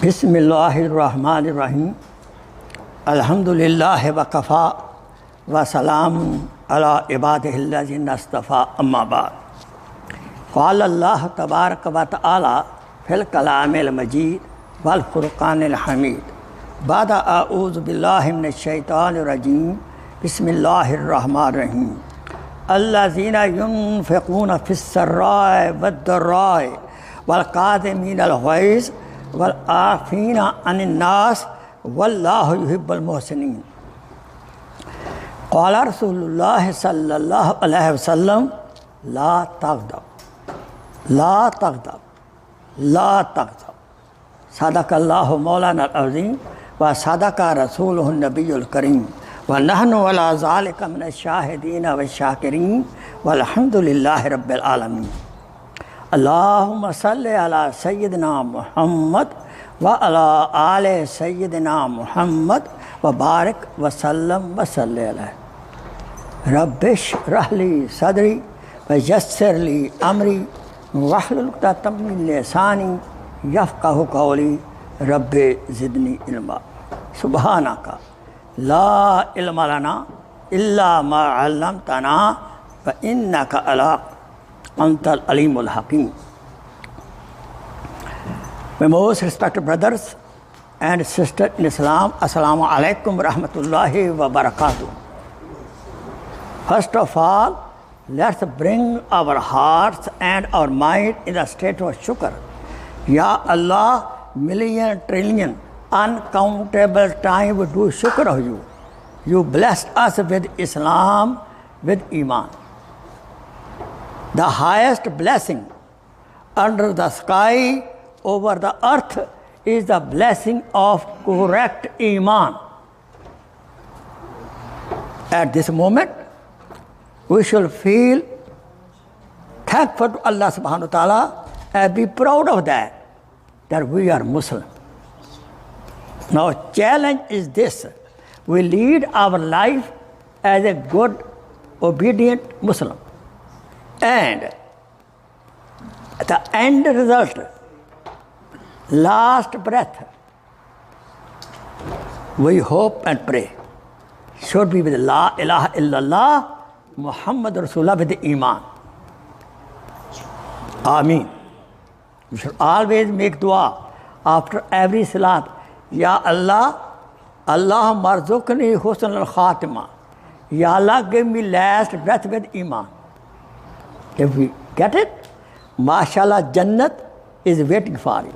Bismillahirrahmanirrahim. Alhamdulillah wa kafa wa salamun ala ibadihillazina astafa amma ba'd. Qala Allah tabaraka wa ta'ala fil kalamil majid wal furqanil hamid. Ba'da a'udhu billahi minash shaitanir rajim. Bismillahirrahmanirrahim. Allazina yunfiquna fis sarra'i wad dharra'i wal kadhimina al-ghayz wal afina anin nas wallahu yuhibbul muhsinin. Qala Rasulullah sallallahu alaihi wasallam la taghdab la taghdab. Sadaqallahu maulana al-azim wa sadaqa rasuluhu an-nabiyyul kareem wa nahnu ala zalika min ash-shahidina wa ash-shakirin walhamdulillahi rabbil alamin. Allahumma salli ala Sayyidina Muhammad wa ala ali Sayyidina Muhammad wa barik wa sallam wa salli alayhi. Rabbi shrah li sadri wa yassir li amri wahlul 'uqdatam min lisani yafqahu qawli. Rabbi zidni ilma. Subhanaka la ilma lana illa ma 'allamtana wa innaka ala Antal Alimul Hakim. My most respected brothers and sisters in Islam, Assalamu alaikum rahmatullahi wa barakatuh. First of all, let's bring our hearts and our mind in a state of shukr. Ya Allah, million, trillion, uncountable time we do shukr of you. You blessed us with Islam, with Iman. The highest blessing under the sky, over the earth, is the blessing of correct Iman. At this moment, we should feel thankful to Allah subhanahu wa ta'ala and be proud of that we are Muslim. Now, challenge is this: we lead our life as a good, obedient Muslim. And the end result, last breath, we hope and pray, should be with La ilaha illallah, Muhammad Rasulullah, with the Iman. Ameen. We should always make dua after every salat. Ya Allah, Allah marzukni husn al-khatima. Ya Allah, give me last breath with Iman. If we get it, mashallah, Jannat is waiting for you.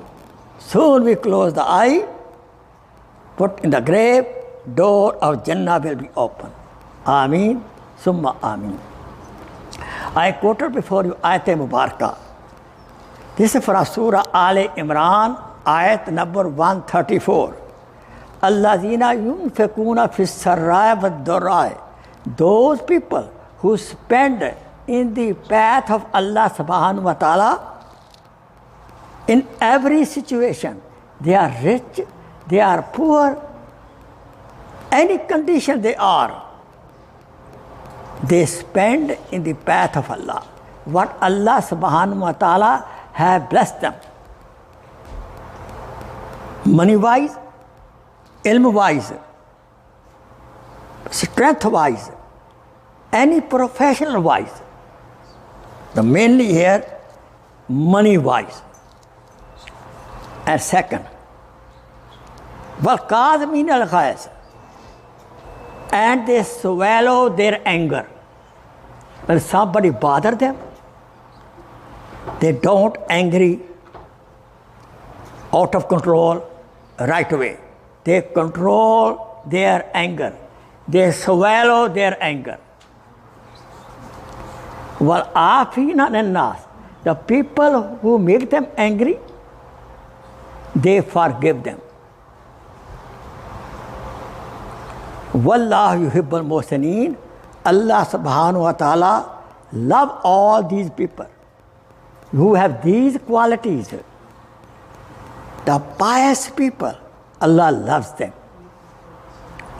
Soon we close the eye, put in the grave, door of Jannah will be open. Ameen, summa ameen. I quoted before you Ayat Mubarakah. This is from Surah Ali Imran, Ayat number 134. Allazina yunfiquna fis sarra'i wad dharra'i. Those people who spend in the path of Allah subhanahu wa ta'ala, in every situation, they are rich, they are poor, any condition they are, they spend in the path of Allah. What Allah subhanahu wa ta'ala have blessed them. Money-wise, ilm-wise, strength-wise, any professional-wise. The mainly here, money-wise. And second, وَالْقَاذِمِينَ الْغَيْظَ, and they swallow their anger. When somebody bothers them, they don't angry out of control right away. They control their anger. They swallow their anger. وَالْعَافِينَ عَنِ النَّاسِ, the people who make them angry, they forgive them. وَاللَّهُ يُحِبُّ الْمُحْسِنِينَ, Allah subhanahu wa ta'ala love all these people who have these qualities. The pious people, Allah loves them.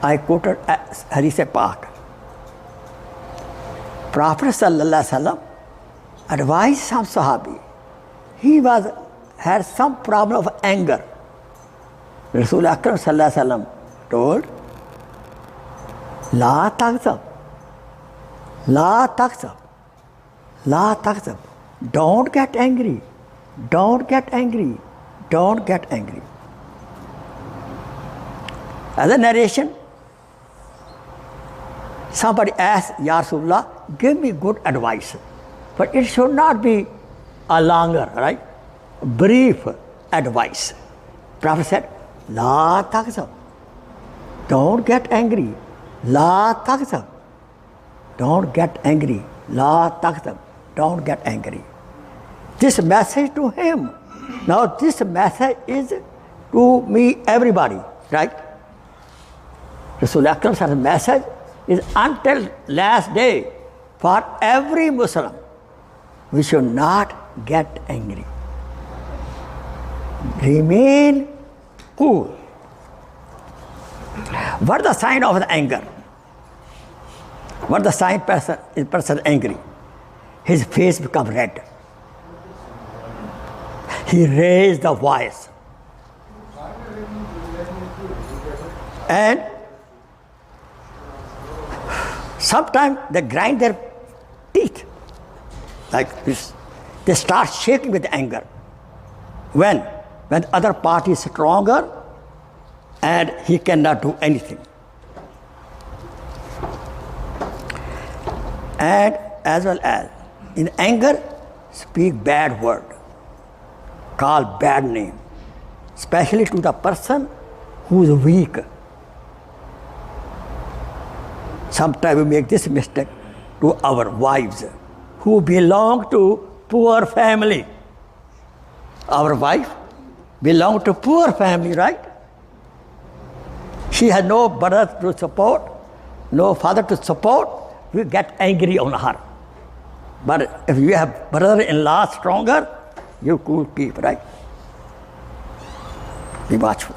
I quoted Hadith Pak. Prophet sallallahu alaihi wasallam advised some Sahabi. He had some problem of anger. Rasul Akram sallallahu alaihi wasallam told, La taqzab, La taqzab, La taqzab. Don't get angry, don't get angry, don't get angry. As a narration, somebody asked, Ya Rasulullah, give me good advice. But it should not be a longer, right? Brief advice. Prophet said, La taqzab. Don't get angry. La taqzab. Don't get angry. La taqzab. Don't get angry. This message to him. Now this message is to me, everybody, right? Rasul Akram's message is until last day for every Muslim. We should not get angry. Remain cool. What is the sign of the anger? What is the sign person angry? His face becomes red. He raised the voice. And sometimes they grind their teeth like this. They start shaking with anger. When the other party is stronger and he cannot do anything. And as well as in anger, speak bad word, call bad name, especially to the person who is weak. Sometimes we make this mistake to our wives who belong to poor family. Our wife belongs to poor family, right? She has no brother to support, no father to support. We get angry on her. But if you have brother-in-law stronger, you cool keep, right? Be watchful.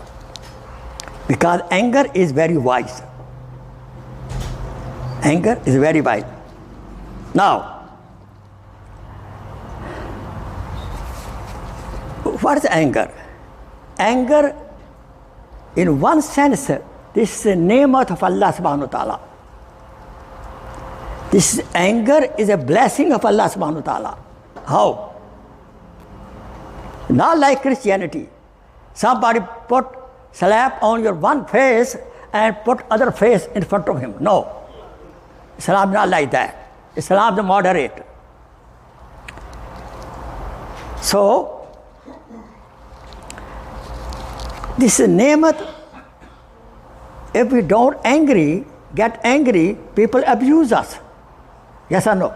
Because anger is very wise. Anger is very wise. Now, what is anger? Anger, in one sense, this is the name of Allah subhanahu wa ta'ala. This anger is a blessing of Allah subhanahu wa ta'ala. How? Not like Christianity. Somebody slap on your one face and put other face in front of him. No. Islam is not like that. Islam is moderate. So, this is nemat. If we don't get angry, people abuse us. Yes or no?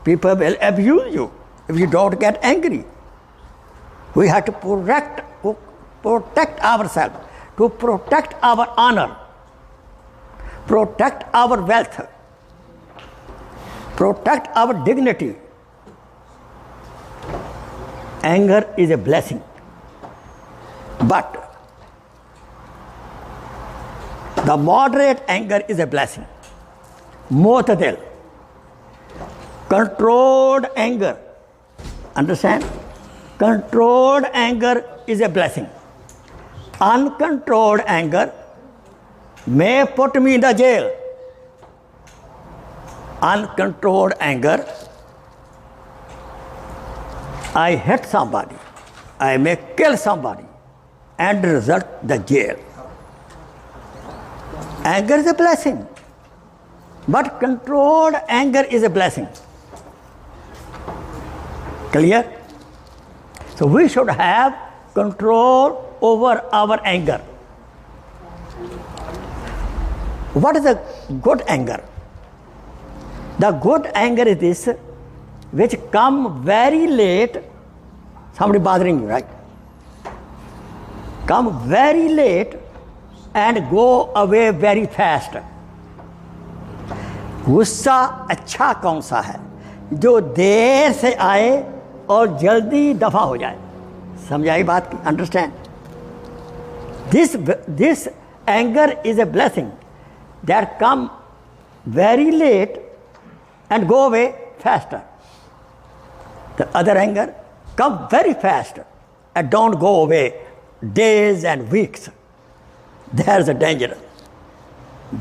People will abuse you if you don't get angry. We have to protect ourselves, to protect our honor, protect our wealth, protect our dignity. Anger is a blessing. But the moderate anger is a blessing. Mu'tadil. Controlled anger. Understand? Controlled anger is a blessing. Uncontrolled anger may put me in the jail. Uncontrolled anger, I hit somebody, I may kill somebody, and result the jail. Anger is a blessing, but controlled anger is a blessing. Clear? So we should have control over our anger. What is a good anger? The good anger is this, which come very late. Somebody bothering you, right? Come very late and go away very fast. गुस्सा अच्छा कौन सा है? जो देर से आए और जल्दी दफा हो जाए. समझाई बात की? Understand? This anger is a blessing that come very late and go away faster. The other anger come very fast and don't go away days and weeks. There's a danger.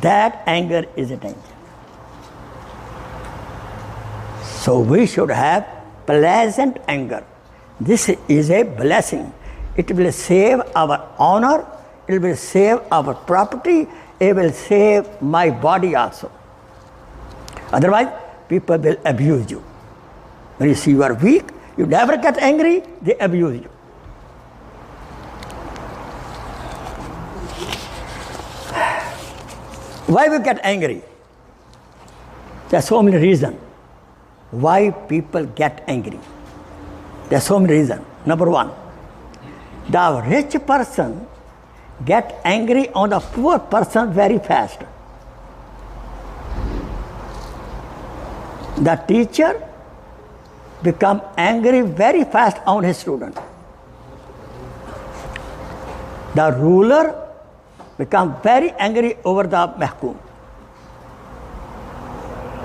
That anger is a danger. So we should have pleasant anger. This is a blessing. It will save our honor, it will save our property, it will save my body also. Otherwise, people will abuse you. When you see you are weak, you never get angry, they abuse you. Why we get angry? There are so many reasons why people get angry. There are so many reasons. Number one, the rich person get angry on the poor person very fast. The teacher become angry very fast on his student. The ruler become very angry over the mahkum,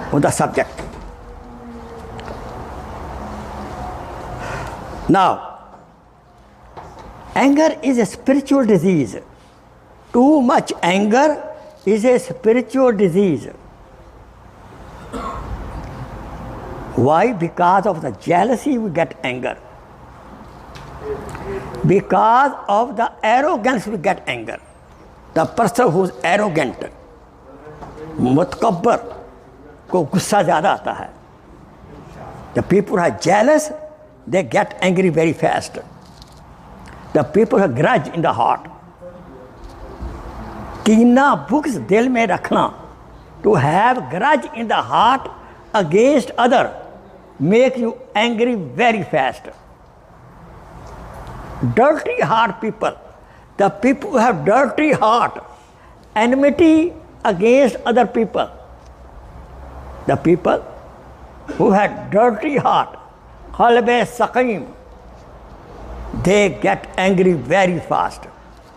over the subject. Now, anger is a spiritual disease. Too much anger is a spiritual disease. Why? Because of the jealousy we get anger. Because of the arrogance we get anger. The person who is arrogant, mutkabbar, को गुस्सा ज़्यादा आता है. The people who are jealous, they get angry very fast. The people who have grudge in the heart, कीना books दिल में रखना, to have grudge in the heart against other, make you angry very fast. Dirty heart people, the people who have dirty heart, enmity against other people. The people who had dirty heart, qalb saqim, they get angry very fast.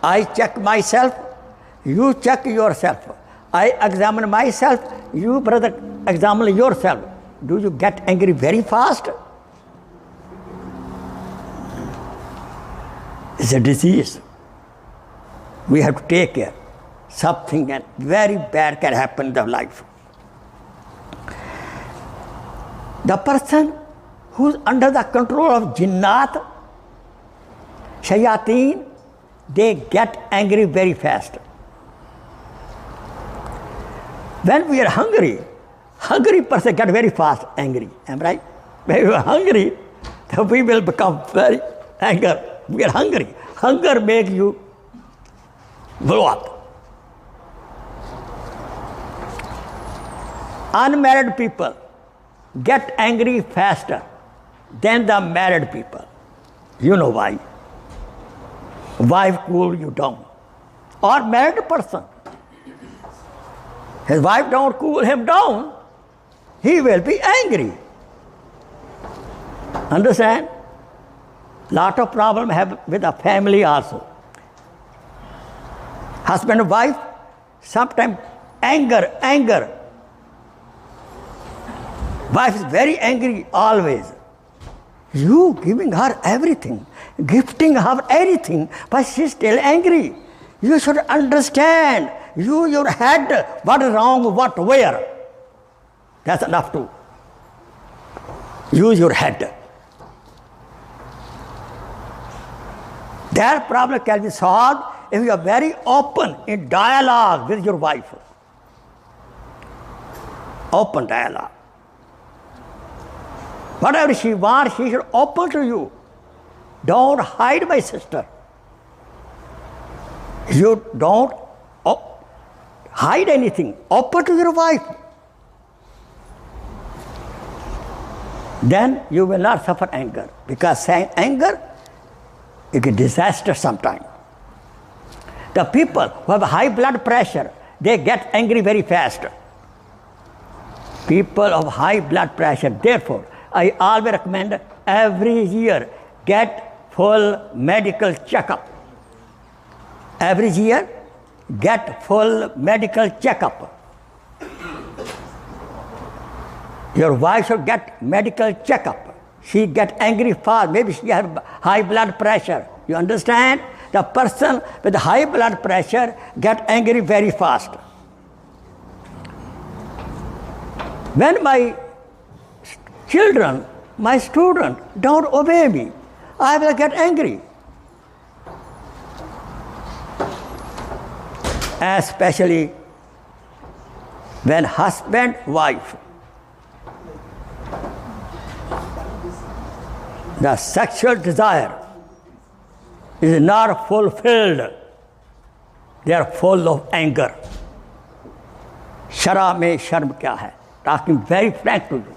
I check myself, you check yourself. I examine myself, you brother examine yourself. Do you get angry very fast? It's a disease. We have to take care. Something very bad can happen in their life. The person who's under the control of jinnat, shayateen, they get angry very fast. When we are hungry, hungry person get very fast angry. Am I right? When we are hungry, then we will become very angry. We are hungry. Hunger makes you blow up. Unmarried people get angry faster than the married people. You know why? Wife cool you down. Or married person, his wife don't cool him down, he will be angry. Understand? Lot of problem have with the family also. Husband and wife, sometimes anger. Wife is very angry always. You giving her everything, gifting her everything, but she's still angry. You should understand, your head, what is wrong, what, where. That's enough to use your head. That problem can be solved if you are very open in dialogue with your wife. Open dialogue. Whatever she wants, she should open to you. Don't hide, my sister. You don't hide anything. Open to your wife. Then you will not suffer anger. Because anger is a disaster sometimes. The people who have high blood pressure, they get angry very fast. People of high blood pressure, therefore, I always recommend every year get full medical checkup. Every year get full medical checkup. Your wife should get medical checkup. She get angry fast, maybe she has high blood pressure. You understand? The person with high blood pressure get angry very fast. When my children, my student don't obey me, I will get angry. Especially when husband, wife, the sexual desire is not fulfilled. They are full of anger. Shara mein sharm kya hai? Talking very frank to you.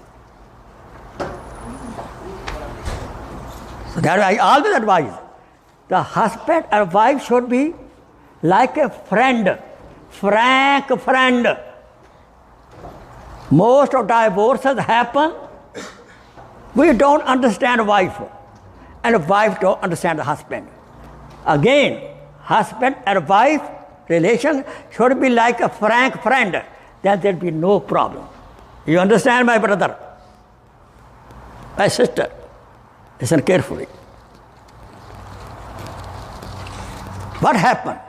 So that I always advise, the husband and wife should be like a friend, frank friend. Most of divorces happen, we don't understand wife, and wife don't understand the husband. Again, husband and wife relation should be like a frank friend, then there'll be no problem. You understand, my brother? My sister, listen carefully. What happened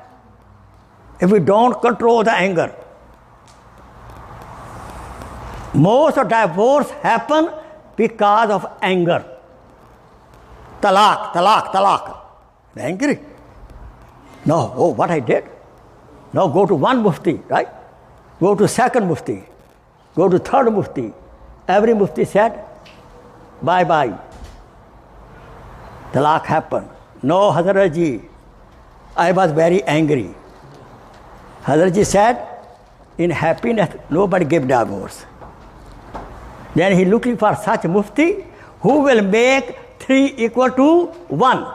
if we don't control the anger? Most of divorce happen because of anger. Talaq, talaq, talaq. Angry. No, oh, what I did? Now go to one mufti, right? Go to second mufti. Go to third mufti. Every mufti said, bye-bye. Talaq happened. No, Hazrat Ji, I was very angry. Hazrat Ji said, in happiness, nobody gave divorce. Then he looking for such mufti who will make 3 equal to 1.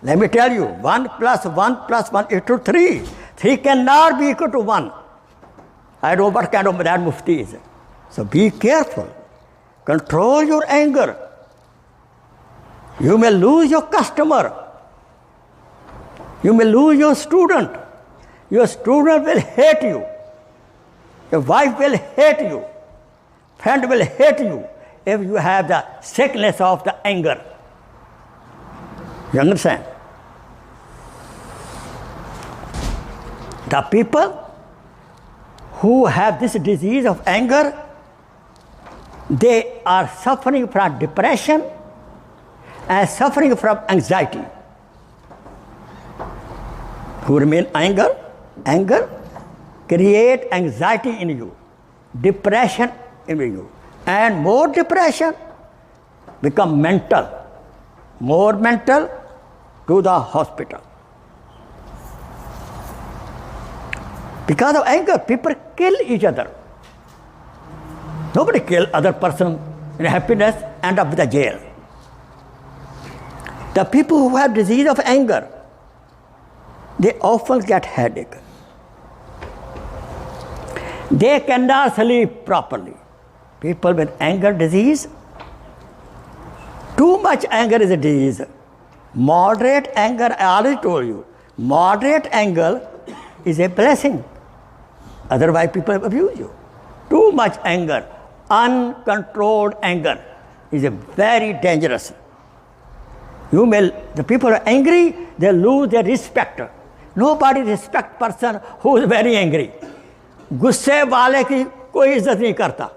Let me tell you, 1 plus 1 plus 1 equal to 3. 3 cannot be equal to 1. I don't know what kind of that mufti is. So be careful. Control your anger. You may lose your customer. You may lose your student. Your student will hate you. Your wife will hate you. Friend will hate you if you have the sickness of the anger. You understand? The people who have this disease of anger, they are suffering from depression and suffering from anxiety. Who remain anger create anxiety in you, depression in you, and more depression become mental, more mental to the hospital. Because of anger, people kill each other. Nobody kill other person in happiness, end up with a jail. The people who have disease of anger, they often get headache. They cannot sleep properly. People with anger disease, too much anger is a disease. Moderate anger, I already told you, moderate anger is a blessing. Otherwise people abuse you. Too much anger, uncontrolled anger is a very dangerous. The people are angry, they lose their respect. Nobody respect person who is very angry. गुस्से वाले की कोई इज्जत नहीं करता.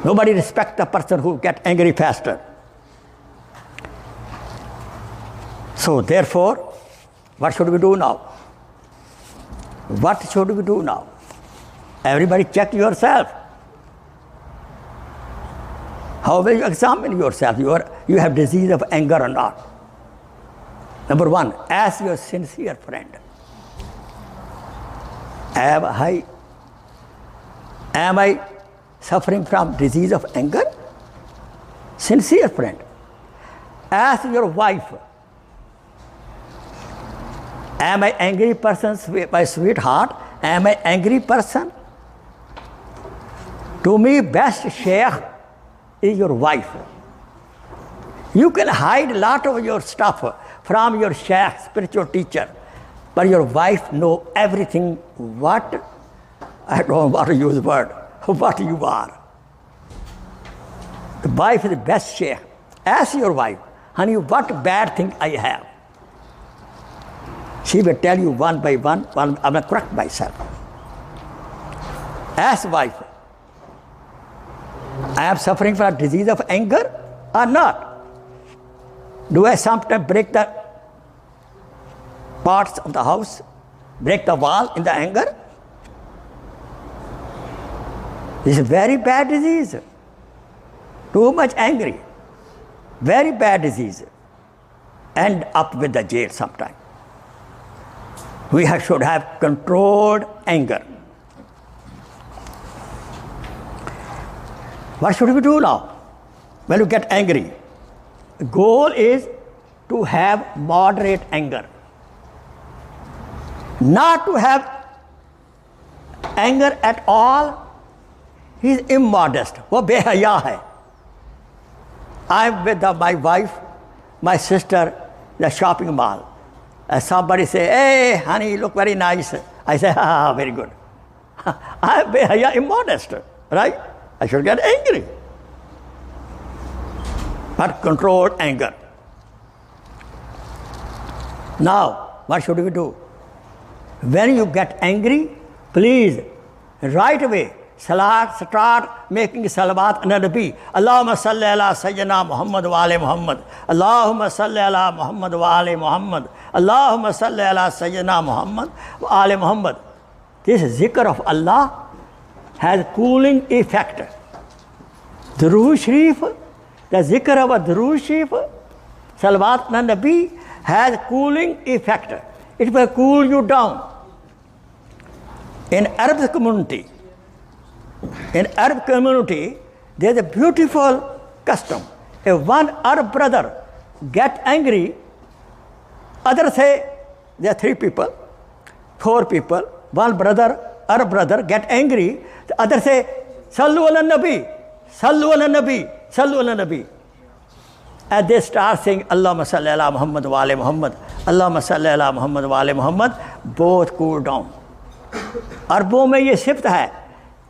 Nobody respect the person who get angry faster. So therefore, what should we do now? What should we do now? Everybody check yourself. How will you examine yourself? You have disease of anger or not? Number one, ask your sincere friend. Am I suffering from disease of anger? Sincere friend. Ask your wife. Am I angry person, my sweetheart? Am I angry person? To me, best Sheikh is your wife. You can hide a lot of your stuff from your Sheikh, spiritual teacher, but your wife knows everything what, I don't want to use the word, what you are. The wife is the best Sheikh. Ask your wife, honey, what bad thing I have? She will tell you one by one, I will correct myself. Ask wife, I am suffering from a disease of anger or not? Do I sometimes break the parts of the house, break the wall in the anger? This is a very bad disease. Too much angry. Very bad disease. End up with the jail sometime. We should have controlled anger. What should we do now when you get angry? The goal is to have moderate anger. Not to have anger at all. He is immodest. वो बेहया है. I'm with my wife, my sister, the shopping mall. And somebody say, hey, honey, you look very nice. I say, ah, very good. I'm behavior immodest, right? I should get angry. But controlled anger. Now, what should we do? When you get angry, please, right away, start making salawat ala nabi. Allahumma salli ala sayyidina Muhammad wa ali Muhammad. Allahumma salli ala Muhammad wa ali Muhammad. Allahumma salli ala sayyidina Muhammad wa ali Muhammad. This zikr of Allah has cooling effect. Darood Shareef, the zikr of a Darood Shareef, salawat ala nabi, has cooling effect. It will cool you down. In Arab community, there is a beautiful custom. If one Arab brother get angry, others say there are 3 people, 4 people, one brother, Arab brother get angry, the other say, Sallu ala Nabi, Sallu ala Nabi, Sallu ala Nabi. And they start saying, Allahumma salli ala Muhammad wa ali Muhammad, Allahumma salli ala Muhammad wa ali Muhammad, both cool down. अरबों में ये सिफ्त है,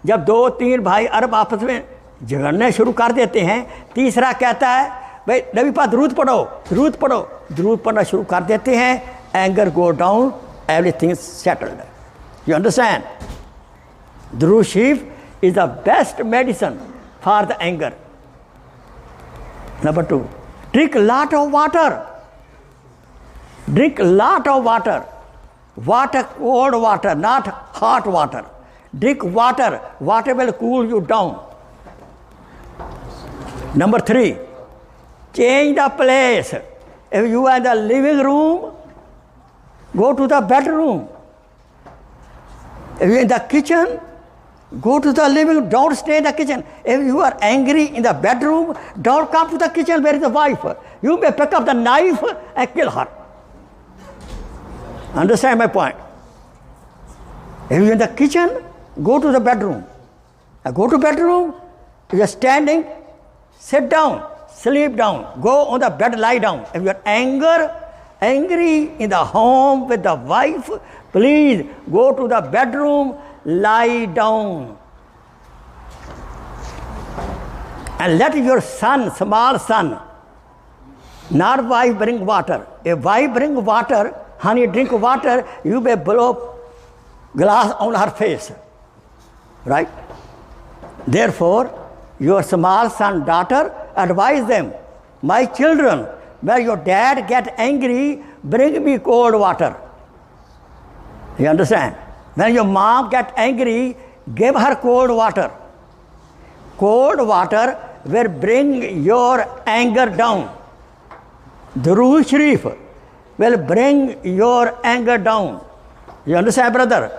जब 2-3 भाई अरब आपस में झगड़ने शुरू कर देते हैं, तीसरा कहता है भाई नबी पाक दरूद पढ़ो, दरूद पढ़ो, दरूद पढ़ना शुरू कर देते हैं, anger go down, everything settled. You understand? दरूद शरीफ is the best medicine for the anger. Number 2, drink lot of water. Drink lot of water. Water, cold water, not hot water. Drink water. Water will cool you down. Number 3, change the place. If you are in the living room, go to the bedroom. If you are in the kitchen, go to the living room. Don't stay in the kitchen. If you are angry in the bedroom, don't come to the kitchen where is the wife. You may pick up the knife and kill her. Understand my point? If you are in the kitchen, go to the bedroom. Go to bedroom, if you are standing, sit down, sleep down, go on the bed, lie down. If you are angry in the home with the wife, please go to the bedroom, lie down. And let your son, small son, not wife bring water. If wife bring water, honey drink water, you may blow glass on her face. Right? Therefore, your small son, daughter, advise them, my children, when your dad get angry, bring me cold water. You understand? When your mom get angry, give her cold water. Cold water will bring your anger down. Darood Shareef will bring your anger down. You understand, brother?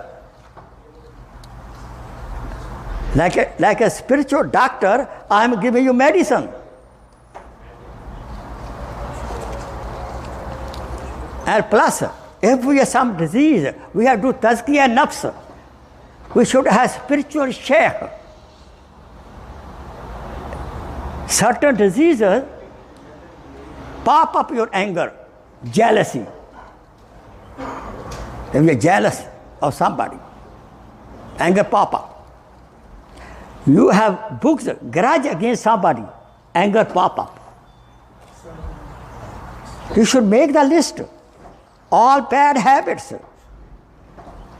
Like a spiritual doctor, I am giving you medicine. And plus, if we have some disease, we have to do tazkiyah nafs. We should have spiritual sheikh. Certain diseases pop up your anger, jealousy. If you are jealous of somebody, anger pop up. You have books, grudge against somebody, anger pop up. You should make the list, all bad habits,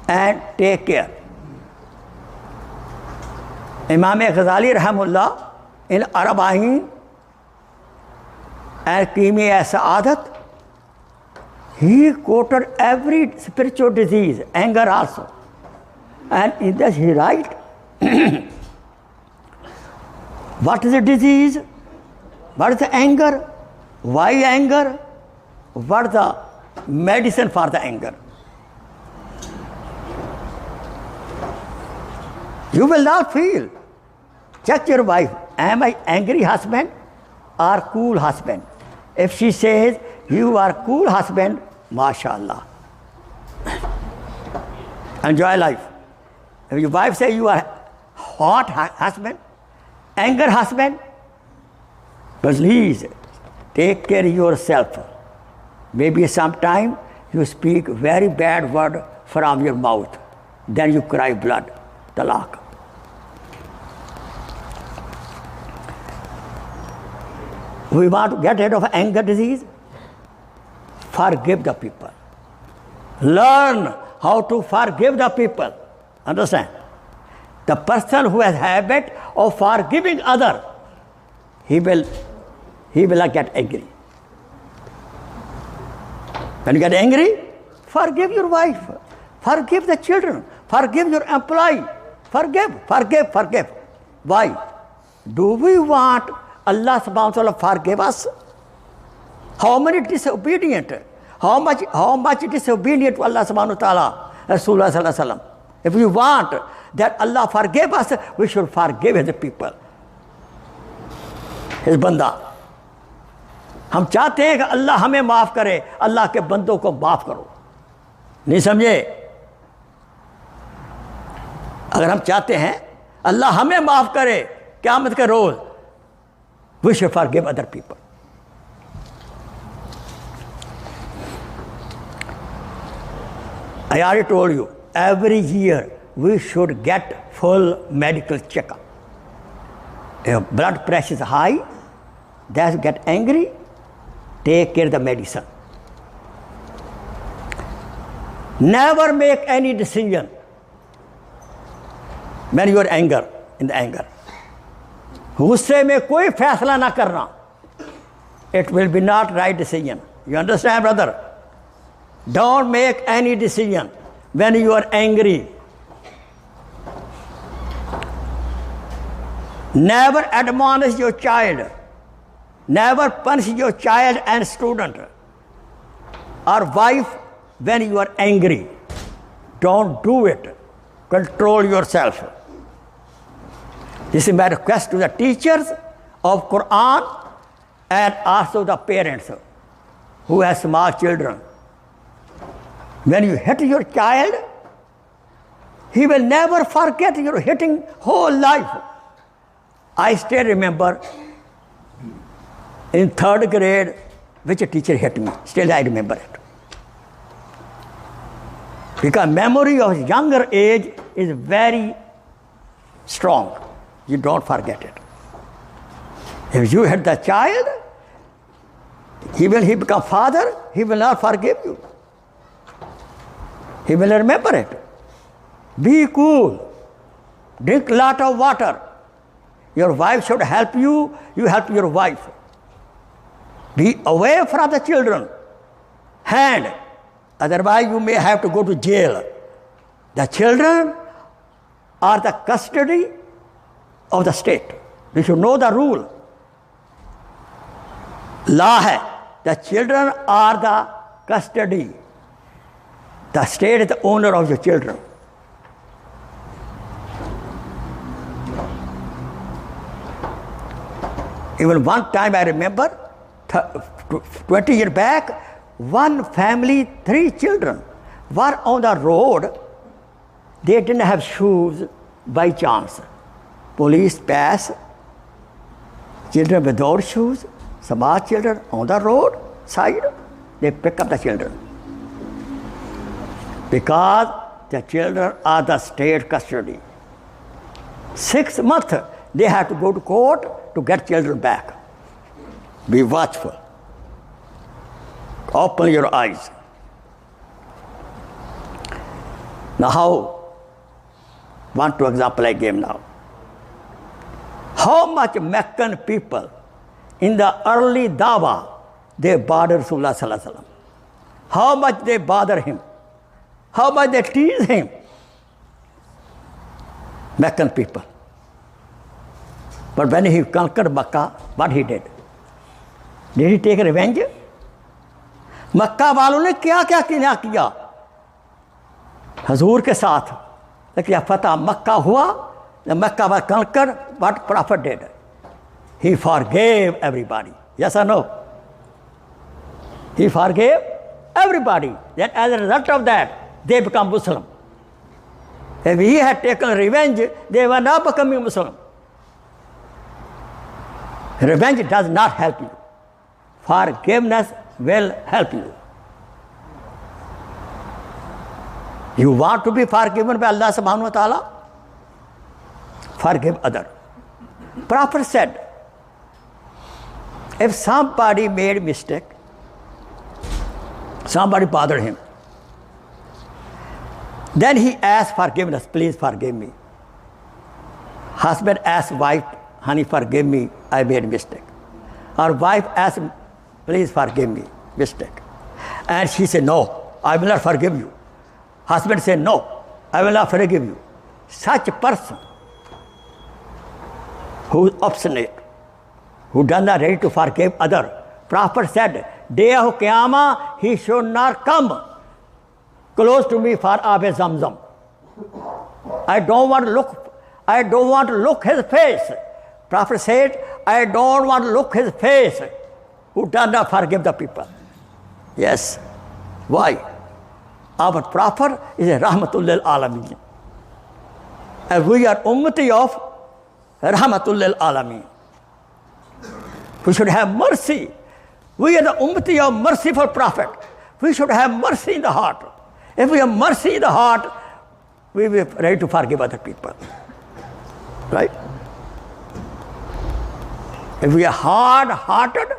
and take care. Imam Ghazali rahimahullah in Arba'in and Kimya-e-Sa'adat, he quoted every spiritual disease, anger also. And in this he writes, what is the disease? What is the anger? Why anger? What is the medicine for the anger? You will not feel. Check your wife. Am I angry husband or cool husband? If she says, you are cool husband, mashallah. Enjoy life. If your wife says you are hot husband, anger husband, please take care of yourself. Maybe sometime you speak very bad word from your mouth. Then you cry blood, talaq. We want to get rid of anger disease. Forgive the people. Learn how to forgive the people. Understand? The person who has habit of forgiving other, he will not get angry. When you get angry, forgive your wife, forgive the children, forgive your employee, forgive. Why? Do we want Allah subhanahu wa ta'ala forgive us? How many disobedient? How much disobedient to Allah subhanahu wa ta'ala, Rasulullah sallallahu alaihi wasallam. If we want that Allah forgive us, we should forgive His people, His banda. हम चाहते हैं कि अल्लाह हमें माफ़ करे, अल्लाह के बंदों को माफ़ करो। नहीं समझे? अगर हम चाहते हैं अल्लाह हमें माफ़ करे क़यामत के रोज़, we should forgive other people. I already told you, every year we should get full medical checkup. If blood pressure is high, that's get angry, take care of the medicine. Never make any decision when you are in the anger. गुस्से में कोई फैसला ना करना. It will be not right decision. You understand, brother? Don't make any decision when you are angry. Never admonish your child. Never punish your child and student or wife when you are angry. Don't do it. Control yourself. This is my request to the teachers of Quran and also the parents who have small children. When you hit your child, he will never forget your hitting whole life. I still remember in 3rd grade which a teacher hit me. Still I remember it. Because memory of younger age is very strong. You don't forget it. If you hit the child, he become father, he will not forgive you. He will remember it. Be cool. Drink a lot of water. Your wife should help you, you help your wife. Be away from the children. Hand. Otherwise you may have to go to jail. The children are the custody of the state. You should know the rule. Law hai. The children are the custody. The state is the owner of your children. Even one time I remember, 20 years back, one family, 3 children were on the road. They didn't have shoes by chance. Police pass, children without shoes, small children on the road side, they pick up the children. Because the children are the state custody. 6 months they have to go to court to get children back. Be watchful. Open your eyes. Now how, one two example I gave now. How much Meccan people in the early Dawah, they bother Rasulullah sallallahu alaihi wasallam. How much they bother him. How much they tease him. Meccan people. But when he conquered Makkah, what he did? Did he take revenge? मक्का वालों ने क्या क्या किया हजूर के साथ, लेकिन फतह मक्का हुआ, Mecca was conquered, what Prophet did? He forgave everybody. Yes or no? He forgave everybody. Then as a result of that, they become Muslim. If he had taken revenge, they were not becoming Muslim. Revenge does not help you. Forgiveness will help you. You want to be forgiven by Allah subhanahu wa ta'ala? Forgive other. Prophet said, if somebody made mistake, somebody bothered him, then he asked forgiveness, please forgive me. Husband asked wife, honey, forgive me, I made mistake. Or wife asked, please forgive me, mistake. And she said, no, I will not forgive you. Husband said, no, I will not forgive you. Such a person who is obstinate, who does not ready to forgive other, Prophet said, day of Qiyamah, he should not come close to me for Ab Zamzam. I don't want to look his face. Prophet said, I don't want to look his face who does not forgive the people. Yes. Why? Our Prophet is a Rahmatul lil Alameen. And we are Ummati of Rahmatul lil Alameen. We should have mercy. We are the Ummati of merciful Prophet. We should have mercy in the heart. If we have mercy in the heart, we will be ready to forgive other people. Right? If we are hard-hearted,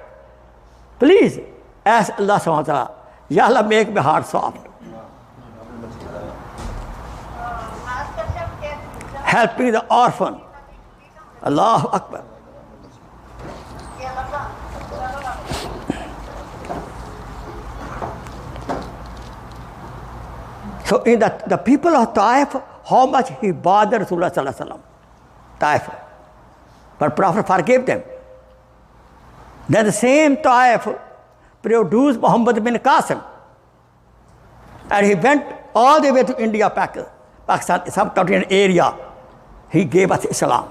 please ask Allah subhanahu wa ta'ala, Ya Allah, make my heart soft. Helping the orphan. Allahu Akbar. So in the people of Taif, how much he bothered Rasulullah sallallahu alaihi wasallam. Taif. But Prophet forgave them. Then the same Taif produced Muhammad bin Qasim. And he went all the way to India, Pakistan, some country and area. He gave us Islam.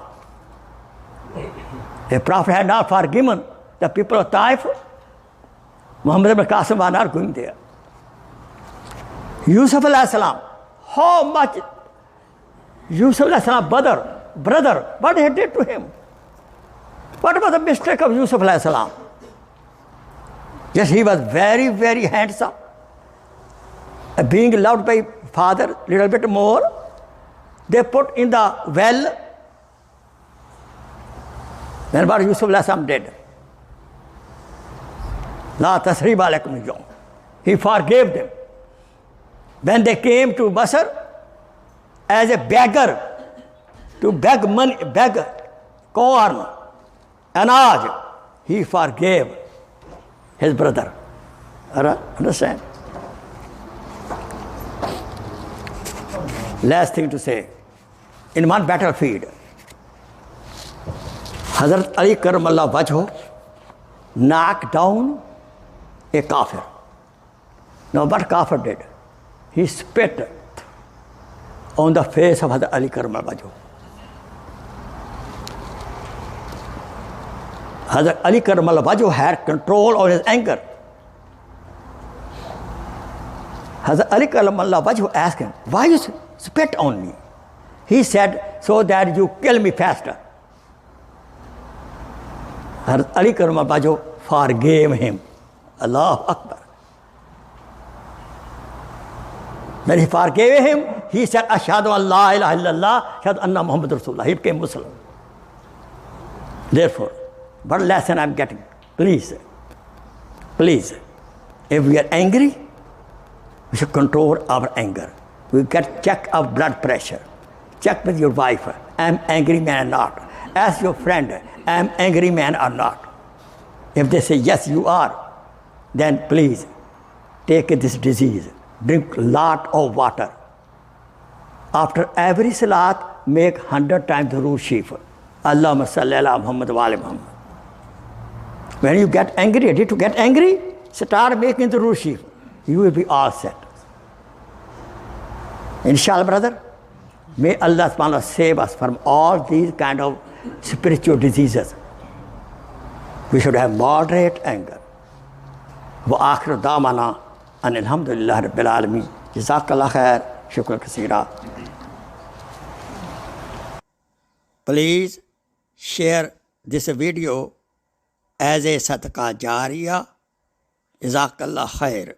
The Prophet had not forgiven the people of Taif. Muhammad bin Qasim was not going there. Yusuf alayhi salam, how much Yusuf alayhi salam brother, what he did to him? What was the mistake of Yusuf alayhi salam? Yes, he was very, very handsome. Being loved by father little bit more, they put in the well. Then what Yusuf alayhi salam did? La tasriba alaykum al-yawm. He forgave them. When they came to Masr as a beggar, to beg money, beg corn, anaj, he forgave his brother. Understand? Last thing to say, in one battlefield, Hazrat Ali Karamallah Wajho knocked down a kafir. Now what kafir did? He spit on the face of Hazrat Ali Karamallah Wajho. Hazrat Ali Karamallah Wajho had control over his anger. Hazrat Ali Karamallah Wajho asked him, why you spit on me? He said, so that you kill me faster. Hazrat Ali Karamallah Wajho forgave him. Allahu Akbar. When he forgave him, he said, Ashhadu an la ilaha illallah, Ashhadu anna Muhammad Rasulullah. He became Muslim. Therefore, what lesson I'm getting? Please, If we are angry, we should control our anger. We check our blood pressure. Check with your wife, am angry man or not. Ask your friend, am angry man or not. If they say, yes, you are, then please take this disease. Drink lot of water. After every salat, make 100 times Darood Shareef. Allahumma salli ala Muhammad wa ali Muhammad. When you get angry, ready to get angry, start making Darood Shareef. You will be all set. Inshallah, brother, may Allah subhanahu wa ta'ala save us from all these kind of spiritual diseases. We should have moderate anger. Wa akhiru da'wana an alhamdulillah rabbil alameen. Jazakallah khair. Shukran kaseera. Please share this video as a sadaqah jariyah. Jazakallah khair.